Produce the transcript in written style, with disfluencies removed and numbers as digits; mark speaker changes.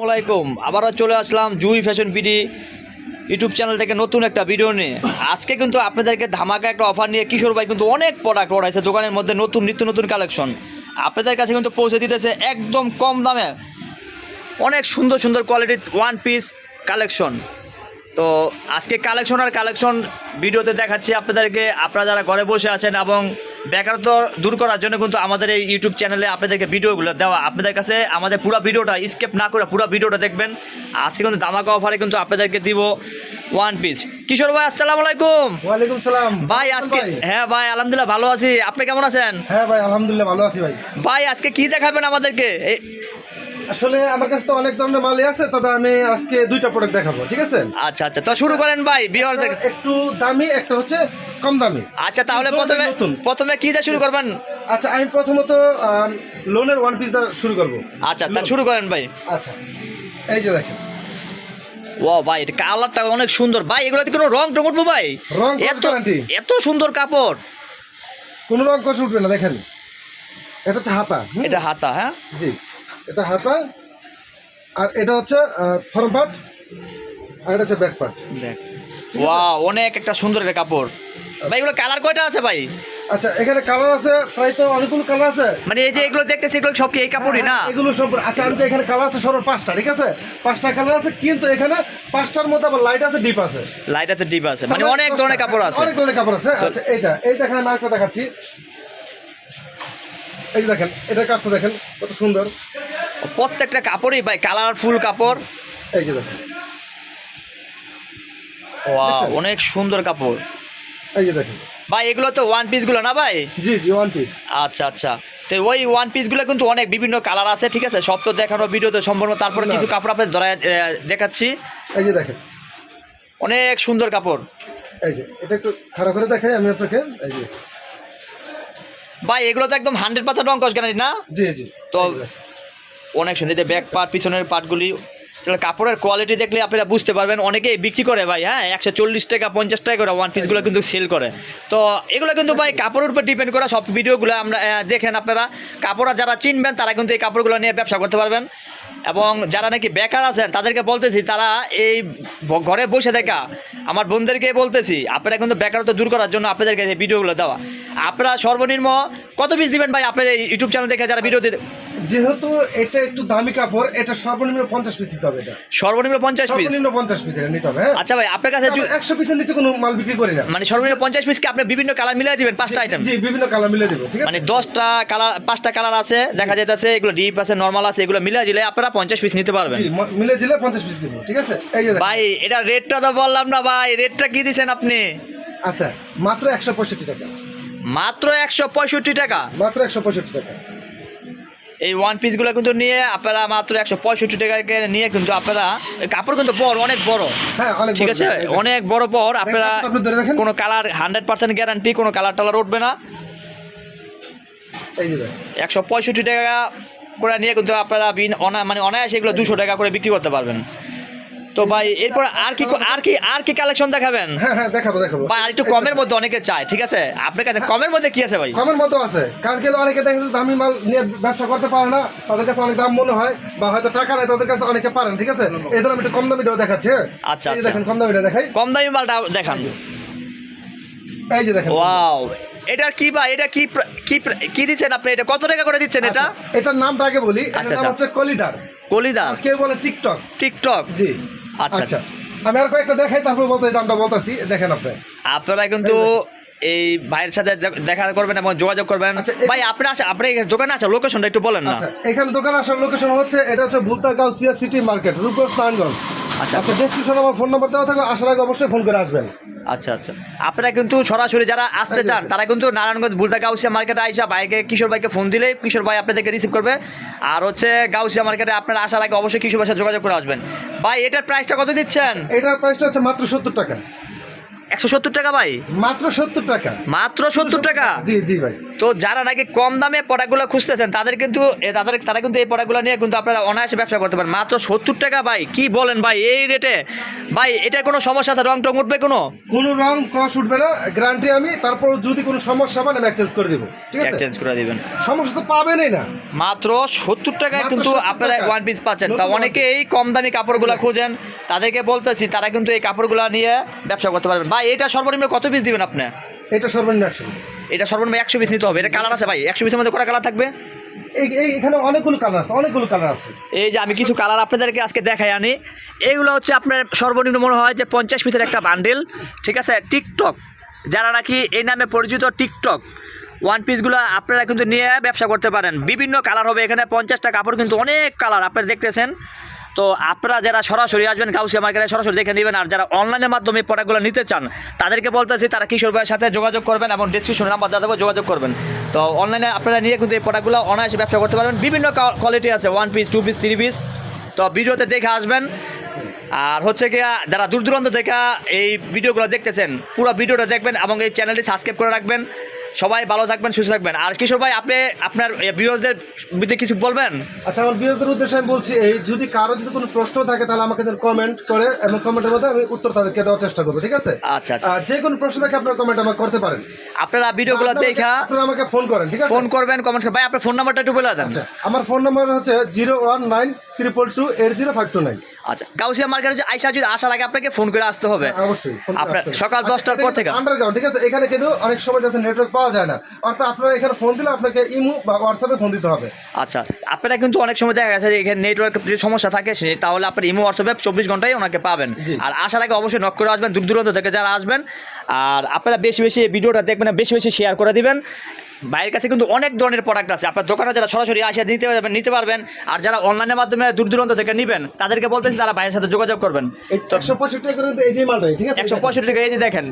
Speaker 1: আলাইকুম আবারও চলে আসলাম জুই ফ্যাশন বিডি ইউটিউব চ্যানেল থেকে নতুন একটা ভিডিও নিয়ে। আজকে কিন্তু আপনাদেরকে ধামাকা একটা অফার নিয়ে কিশোর ভাই কিন্তু অনেক প্রোডাক্ট রয়েছে দোকানের মধ্যে, নতুন নিত্য নতুন কালেকশন আপনাদের কাছে কিন্তু পৌঁছে দিতেছে একদম কম দামে। অনেক সুন্দর সুন্দর কোয়ালিটির ওয়ান পিস কালেকশন। তো আজকে কালেকশন ভিডিওতে দেখাচ্ছি আপনাদেরকে। আপনারা যারা ঘরে বসে আছেন এবং বেকারত্ব দূর করার জন্য কিন্তু আমাদের এই ইউটিউব চ্যানেলে আপনাদেরকে ভিডিওগুলো দেওয়া, আপনাদের কাছে আমাদের পুরো ভিডিওটা স্কিপ না করে পুরো ভিডিওটা দেখবেন। আজকে কিন্তু ধামাকা অফারে কিন্তু আপনাদেরকে দিব ওয়ান পিস। কিশোর ভাই আসসালামু আলাইকুম।
Speaker 2: ওয়ালাইকুম সালাম
Speaker 1: ভাই আজকে হ্যাঁ ভাই আলহামদুলিল্লাহ ভালো আছি, আপনি কেমন আছেন?
Speaker 2: হ্যাঁ ভাই আলহামদুলিল্লাহ ভালো আছি ভাই।
Speaker 1: ভাই আজকে কি দেখাবেন আমাদেরকে?
Speaker 2: আসলে আমার কাছে তো অনেক ধরনের মালই আছে, তবে আমি আজকে দুইটা প্রোডাক্ট দেখাবো, ঠিক আছে?
Speaker 1: আচ্ছা আচ্ছা, তো শুরু করেন ভাই।
Speaker 2: একটু দামি, একটা হচ্ছে কম দামি।
Speaker 1: আচ্ছা তাহলে প্রথমে কি দিয়ে শুরু করবেন?
Speaker 2: আচ্ছা আমি প্রথমত লোনের ওয়ান পিস দিয়ে শুরু করবো।
Speaker 1: আচ্ছা তা শুরু করেন ভাই।
Speaker 2: আচ্ছা এই যে দেখেন,
Speaker 1: ও ভাই এটা কালারটা অনেক সুন্দর ভাই। এগুলোতে কোনো রং টং উঠবো ভাই?
Speaker 2: রং
Speaker 1: এত সুন্দর কাপড়,
Speaker 2: কোনো রং কষ উঠবে না। দেখেন এটা হচ্ছে হাতা,
Speaker 1: এটা হাতা। হ্যাঁ
Speaker 2: জি, এটা হাতা, আর এটা হচ্ছে ফ্রন্ট পার্ট, আর এটা হচ্ছে ব্যাক পার্ট।
Speaker 1: ওয়াও অনেক একটা সুন্দর একটা কাপড় ভাই। এগুলো কালার কয়টা আছে ভাই?
Speaker 2: আচ্ছা এখানে কালার আছে প্রায় তো অনেকগুলো কালার আছে।
Speaker 1: মানে এই যে এগুলো দেখতেছি এগুলো সব কি এই কাপড়ই না?
Speaker 2: এগুলো সব। আচ্ছা আমি তো এখানে কালার আছে সর্ব 5টা, ঠিক আছে? 5টা কালার আছে, কিন্তু এখানে 5টার মধ্যে আবার লাইট আছে, ডিপ আছে।
Speaker 1: লাইট আছে, ডিপ আছে, মানে অনেক ধরনের কাপড় আছে।
Speaker 2: অনেক ধরনের কাপড় আছে। আচ্ছা এই দেখেন আমি আরেকটা দেখাচ্ছি। এই যে দেখেন এটার কাজটা দেখেন কত সুন্দর।
Speaker 1: প্রত্যেকটা কাপড়ই ভাই কালারফুল কাপড়।
Speaker 2: এই যে দেখেন,
Speaker 1: ওয়াও অনেক সুন্দর কাপড়।
Speaker 2: এই যে দেখেন
Speaker 1: ভাই এগুলো তো ওয়ান পিসগুলো না ভাই?
Speaker 2: জি জি ওয়ান পিস।
Speaker 1: আচ্ছা আচ্ছা, তো ওই ওয়ান পিসগুলো কিন্তু অনেক বিভিন্ন কালার আছে, ঠিক আছে? সব তো দেখানো ভিডিওতে সম্পূর্ণ, তারপরে কিছু কাপড় আপনাদের ধরায় দেখাচ্ছি।
Speaker 2: এই যে দেখেন
Speaker 1: অনেক সুন্দর কাপড়।
Speaker 2: এই যে এটা একটু খারাপ করে দেখাই আমি আপনাকে। এই যে
Speaker 1: ভাই এগুলো তো একদম 100% রং কস গ্যারান্টি না?
Speaker 2: জি জি।
Speaker 1: তো অনেক সুন্দর ব্যাক পার্ট, পিছনের পার্টগুলি, কাপড়ের কোয়ালিটি দেখলে আপনারা বুঝতে পারবেন। অনেকেই বিক্রি করে ভাই, হ্যাঁ 140 টাকা 50 টাকা করে ওয়ান পিসগুলো কিন্তু সেল করে। তো এগুলো কিন্তু ভাই কাপড়ের উপর ডিপেন্ড করে সব ভিডিওগুলো আমরা দেখেন আপনারা। কাপড় যারা চিনবেন তারা কিন্তু এই কাপড়গুলো নিয়ে ব্যবসা করতে পারবেন। এবং যারা নাকি বেকার আছেন তাদেরকে বলতেছি, তারা এই ঘরে বসে দেখা আমার বোনদেরকে বলতেছি, আপনারা কিন্তু বেকারত্ব দূর করার জন্য আপনাদেরকে এই ভিডিওগুলো দেওয়া। আপনারা সর্বনিম্ন কত পিস দিবেন ভাই আপনার এই ইউটিউব চ্যানেল দেখে যারা ভিডিও দিতে?
Speaker 2: যেহেতু এটা একটু দামি কাপড়, এটা সর্বনিম্ন 50 পিস নিতে হবে। এটা
Speaker 1: সর্বনিম্ন 50 পিস?
Speaker 2: সর্বনিম্ন 50 পিস এটা নিতে হবে।
Speaker 1: আচ্ছা ভাই আপনার কাছে
Speaker 2: 100 পিসের নিচে কোনো মাল বিক্রি করি না।
Speaker 1: মানে সর্বনিম্ন 50 পিস কি আপনি বিভিন্ন কালার মিলাই দিবেন? 5টা আইটেম?
Speaker 2: জি বিভিন্ন কালার মিলাই দেব, ঠিক আছে?
Speaker 1: মানে 10টা কালার, 5টা কালার আছে দেখা যাইতেছে, এগুলো ডিপ আছে, নরমাল আছে, এগুলো মিলাই দিলে আপনারা 50 পিস নিতে পারবেন।
Speaker 2: জি মিলাই দিলে 50 পিস দেব, ঠিক আছে? এই যে
Speaker 1: ভাই এটা রেটটা তো বললাম না ভাই, রেটটা কি দিবেন আপনি?
Speaker 2: আচ্ছা মাত্র 165 টাকা।
Speaker 1: মাত্র 165 টাকা?
Speaker 2: মাত্র 165 টাকা।
Speaker 1: এই ওয়ান পিসগুলো কিন্তু নিয়ে আপনারা মাত্র 165 টাকাকে নিয়ে কিন্তু আপনারা, কাপড় কিন্তু বড়, অনেক বড়,
Speaker 2: হ্যাঁ অনেক,
Speaker 1: ঠিক আছে? অনেক বড় পর আপনারা কোনো কালার 100% গ্যারান্টি, কোনো কালার টালার উঠবে না।
Speaker 2: এই যে
Speaker 1: 165 টাকা করে নিয়ে কিন্তু আপনারা মানে অনায়াসে এগুলো 200 টাকা করে বিক্রি করতে পারবেন। তো ভাই এরপর আর কি কালেকশন দেখাবেন?
Speaker 2: হ্যাঁ দেখাবো
Speaker 1: ভাই আর একটু কমের মধ্যে অনেকে চায়, ঠিক আছে? আপনার কাছে কমের মধ্যে কি আছে ভাই?
Speaker 2: কমের মধ্যে আছে, কারণ কি অনেকে দেখেছে দামি মাল নিয়ে ব্যবসা করতে পারে না, তাদের কাছে অনেক দাম মনে হয়, বা হয়তো টাকা নাই তাদের কাছে, অনেকে পারেন, ঠিক আছে? এই জন্য আমি একটু কম দামিটাও দেখাচ্ছি।
Speaker 1: আচ্ছা
Speaker 2: এই দেখেন কম দামিটা দেখাই।
Speaker 1: কম দামি মালটা দেখান।
Speaker 2: এই যে দেখেন,
Speaker 1: ওয়াও এটা কি ভাই? এটা কি দিচ্ছেন আপনি? এটা কত টাকা করে দিচ্ছেন এটা?
Speaker 2: এটার নামটা আগে বলি। এটার নাম হচ্ছে কলিদার।
Speaker 1: কেউ
Speaker 2: বলে টিকটক। জি
Speaker 1: আচ্ছা
Speaker 2: আমি আর কয়েকটা দেখাই, তারপর দামটা বলতেছি। দেখেন
Speaker 1: আপনারা কিন্তু এই ভাইয়ের সাথে দেখা করবেন এবং যোগাযোগ করবেন। ভাই আপনার দোকানে আসা লোকেশনটা একটু বলেন না।
Speaker 2: এখানে দোকানে আসার লোকেশন হচ্ছে, এটা হচ্ছে ভুলতা গাউসিয়া সিটি মার্কেট, রূপগঞ্জ নারায়ণগঞ্জ। আচ্ছা ডেসক্রিপশনে আমার ফোন নাম্বার দেওয়া থাকবে, আসার আগে অবশ্যই ফোন করে আসবেন।
Speaker 1: আচ্ছা আপনারা কিন্তু সরাসরি যারা আসতে চান তারা কিন্তু নারায়ণগঞ্জ ভুলতা গাউসিয়া মার্কেটে আইসা কিশোর ভাইকে ফোন দিলে কিশোর ভাই আপনাদেরকে রিসিভ করবে। আর হচ্ছে গাউসিয়া মার্কেটে আপনারা আসার আগে অবশ্যই কিশোর ভাইয়ের সাথে যোগাযোগ করে আসবেন। ভাই এটার প্রাইসটা কত দিচ্ছেন?
Speaker 2: এটার প্রাইসটা হচ্ছে মাত্র 70 টাকা।
Speaker 1: 170 টাকা ভাই,
Speaker 2: মাত্র 70 টাকা।
Speaker 1: মাত্র 70 টাকা।
Speaker 2: জি জি ভাই।
Speaker 1: তো যারা নাকি কম দামে প্রোডাক্টগুলো খুঁজতেছেন তাদের কিন্তু তারা কিন্তু এই প্রোডাক্টগুলো নিয়ে কিন্তু আপনারা অনায়াসে ব্যবসা করতে পারেন। মাত্র 70 টাকা ভাই, কি বলেন ভাই এই রেটে? ভাই এটার কোনো সমস্যা আছে, রং টং উঠবে কোনো?
Speaker 2: কোনো রং কস উঠবে না, গ্যারান্টি আমি। তারপর যদি কোনো সমস্যা হয় আমি এক্সচেঞ্জ করে দিব, ঠিক আছে?
Speaker 1: এক্সচেঞ্জ করে দিবেন।
Speaker 2: সমস্যা তো পাবেনই না।
Speaker 1: মাত্র 70 টাকায়
Speaker 2: মাত্র
Speaker 1: কিন্তু
Speaker 2: 70
Speaker 1: আপনারা
Speaker 2: টাকা।
Speaker 1: ওয়ান পিস পাচ্ছেন। তা
Speaker 2: নতুন
Speaker 1: অনেকে এই কম দামি কাপড়গুলো খোঁজেন, তাদেরকে বলতেছি তারা কিন্তু এই কাপড়গুলো নিয়ে ব্যবসা করতে পারবেন। ভাই এটা সর্বনিম্ন কত পিস দিবেন আপনি?
Speaker 2: এটা সর্বনিম্ন 100 পিস।
Speaker 1: এটা সর্বনিম্ন 100 পিস নিতে হবে। এটা কালার আছে ভাই, 100 পিসের মধ্যে কটা কালার থাকবে?
Speaker 2: এখানে অনেকগুলো কালার আছে, অনেকগুলো কালার আছে।
Speaker 1: এই যে আমি কিছু কালার আপনাদেরকে আজকে দেখাই আনি। এইগুলো হচ্ছে আপনার সর্বনিম্ন মনে হয় যে 50 পিসের একটা বান্ডেল, ঠিক আছে? টিকটক, যারা নাকি এই নামে পরিচিত টিকটক ওয়ান পিসগুলো আপনারা কিন্তু নিয়ে ব্যবসা করতে পারেন। বিভিন্ন কালার হবে এখানে, 50টা কাপড় কিন্তু অনেক কালার আপনারা দেখতেছেন। তো আপনারা যারা সরাসরি আসবেন গাউসিয়া মার্কেটে সরাসরি দেখে নেবেন, আর যারা অনলাইনের মাধ্যমে প্রোডাক্টগুলো নিতে চান তাদেরকে বলতেছি তারা কিশোর ভাইয়ের সাথে যোগাযোগ করবেন এবং ডিসক্রিপশনে নাম্বার দেওয়া দেবো, যোগাযোগ করবেন। তো অনলাইনে আপনারা নিয়ে কিন্তু এই প্রোডাক্টগুলো অনায়াসে ব্যবসা করতে পারবেন। বিভিন্ন কোয়ালিটি আছে, 1 পিস 2 পিস 3 পিস। তো ভিডিওতে দেখে আসবেন। আর হচ্ছে কি, যারা দূর দূরান্ত থেকে এই ভিডিওগুলো দেখতেছেন পুরো ভিডিওটা দেখবেন এবং এই চ্যানেলটি সাবস্ক্রাইব করে রাখবেন। সবাই ভালো থাকবেন, সুস্থ থাকবেন। আর কিশোর ভাই আপনি আপনার ভিউয়ার্সদের বিরুদ্ধে কিছু বলবেন?
Speaker 2: আচ্ছা, আমার বিরোধের উদ্দেশ্যে আমি বলছি এই, যদি কারো যদি কোনো প্রশ্ন থাকে তাহলে আমাকে কমেন্ট করে এবং কমেন্টের মধ্যে আমি উত্তর তাদেরকে দেওয়ার চেষ্টা করবো, ঠিক আছে?
Speaker 1: আচ্ছা আচ্ছা,
Speaker 2: আর যে কোনো প্রশ্ন থাকে আপনার কমেন্ট আমাকে করতে পারেন।
Speaker 1: আপনারা ভিডিওগুলো দেখা
Speaker 2: আপনারা আমাকে ফোন করেন, ঠিক আছে?
Speaker 1: ফোন করবেন, কমেন্ট করবেন। ভাই আপনার ফোন নাম্বারটা একটু বলে দেন।
Speaker 2: আচ্ছা, আমার ফোন নাম্বার হচ্ছে 01922280529।
Speaker 1: আচ্ছা, গাউসিয়া মার্কেটে আইসা যদি আসার আগে আপনাকে ফোন করে আসতে হবে।
Speaker 2: অবশ্যই ফোন করে
Speaker 1: আপনার
Speaker 2: আসতে হবে।
Speaker 1: সকাল
Speaker 2: আচ্ছা,
Speaker 1: 10টার পর থেকে
Speaker 2: আন্ডারগ্রাউন্ড, ঠিক আছে? এখানে কিন্তু অনেক সময় যাচ্ছে নেটওয়ার্ক পাওয়া যায় না, অর্থাৎ আপনারা এখানে ফোন দিলে আপনাকে ইমো বা হোয়াটসঅ্যাপে ফোন দিতে হবে।
Speaker 1: আচ্ছা, আপনারা কিন্তু অনেক সময় দেখা গেছে যে এখানে নেটওয়ার্ক যদি সমস্যা থাকে তাহলে আপনার ইমো হোয়াটসঅ্যাপে 24 ঘন্টায় ওনাকে পাবেন।
Speaker 2: জি।
Speaker 1: আর আসার আগে অবশ্যই নক করে আসবেন, দূর দূরান্ত থেকে যারা আসবেন। আর আপনারা বেশি বেশি এই ভিডিওটা দেখবেন, বেশি বেশি শেয়ার করে দিবেন। বাইরের কাছে কিন্তু অনেক ধরনের প্রোডাক্ট আছে, আপনার দোকানে যারা সরাসরি আসে নিতে পারবেন। আর যারা অনলাইনের মাধ্যমে দূর দূরান্ত থেকে নেবেন তাদেরকে বলতেছি তারা বাইরের সাথে যোগাযোগ করবেন।
Speaker 2: 165 টাকা করে এই যে মালটাই, ঠিক আছে?
Speaker 1: 165 টাকা এই যে দেখেন।